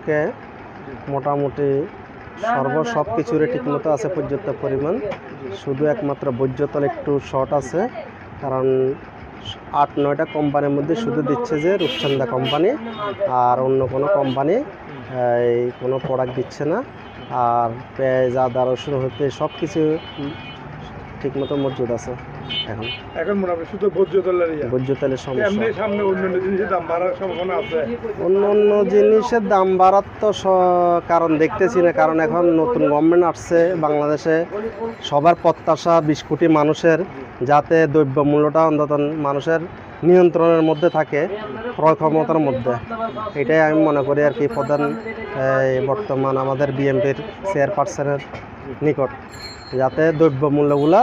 থেকে মোটামুটি সব কিছুরই ঠিকমতো আছে পর্যাপ্ত পরিমাণ। শুধু একমাত্র বৈদ্যতল একটু শর্ট আছে, কারণ 8-9টা কোম্পানির মধ্যে শুধু দিচ্ছে যে রূপচান্দা কোম্পানি, আর অন্য কোনো কোম্পানি কোনো প্রোডাক্ট দিচ্ছে না। আর পেঁয়াজ, আদা, রসুন হতে সব কিছু ঠিকমতো মজুদ আছে। এখন মোটামুটি শুধু বৈদ্যুতেলের সমস্যা। সামনে অন্যান্য জিনিসের দাম বাড়ার সম্ভাবনা আছে। অন্য জিনিসের দাম বাড়ার তো কারণ দেখতেছি না, কারণ এখন নতুন গভর্নমেন্ট আসছে বাংলাদেশে। সবার প্রত্যাশা 20 কোটি মানুষের যাতে দ্রব্যমূল্যটা অন্তত মানুষের নিয়ন্ত্রণের মধ্যে থাকে, ক্রয় ক্ষমতার মধ্যে। এটাই আমি মনে করি আর কি প্রধান বর্তমান আমাদের বিএনপির চেয়ারপারসনের নিকট, যাতে দ্রব্যমূল্যগুলো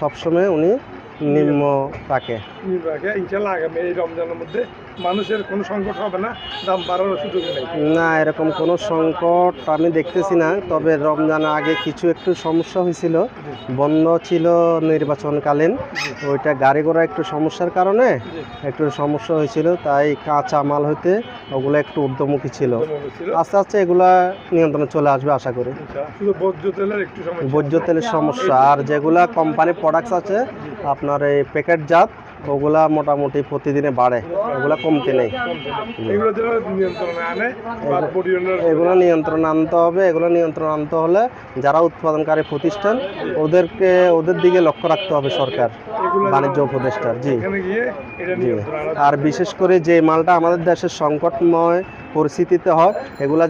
সবসময় উনি নিম্ন রাখে। ইনশাআল্লাহ আগামী এই রমজানের মধ্যে মানুষের কোনো সংকট হবে না, দাম বাড়ানোর সুযোগ নেই। না, এরকম কোনো সংকট আমি দেখতেছি না। তবে রমজানের আগে কিছু একটু সমস্যা হয়েছিল, বন্ধ ছিল নির্বাচনকালীন, ওইটা গাড়ি ঘোড়া একটু সমস্যার কারণে একটু সমস্যা হয়েছিল, তাই কাঁচা মাল হইতে ওগুলো একটু ঊর্ধ্বমুখী ছিল। আস্তে আস্তে এগুলা নিয়ন্ত্রণে চলে আসবে আশা করি। শুধু ভোজ্য তেলের সমস্যা, আর যেগুলা কোম্পানি প্রোডাক্টস আছে আপনার এই প্যাকেটজাত, ওগুলা মোটামুটি প্রতিদিনে বাড়ে, ওগুলা কমতে নেই। এগুলো নিয়ন্ত্রণ আনতে হবে। এগুলো নিয়ন্ত্রণ আনতে হলে যারা উৎপাদনকারী প্রতিষ্ঠান ওদের দিকে লক্ষ্য রাখতে হবে সরকার, বাণিজ্য উপদেষ্টার। জি। আর বিশেষ করে যে মালটা আমাদের দেশের সংকটময় পরিস্থিতিতে হয়, এগুলা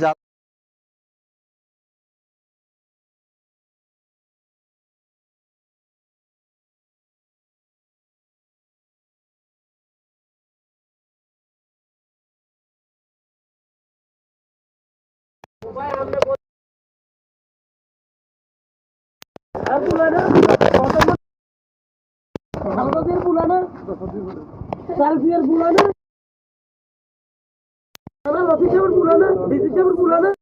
পুরানা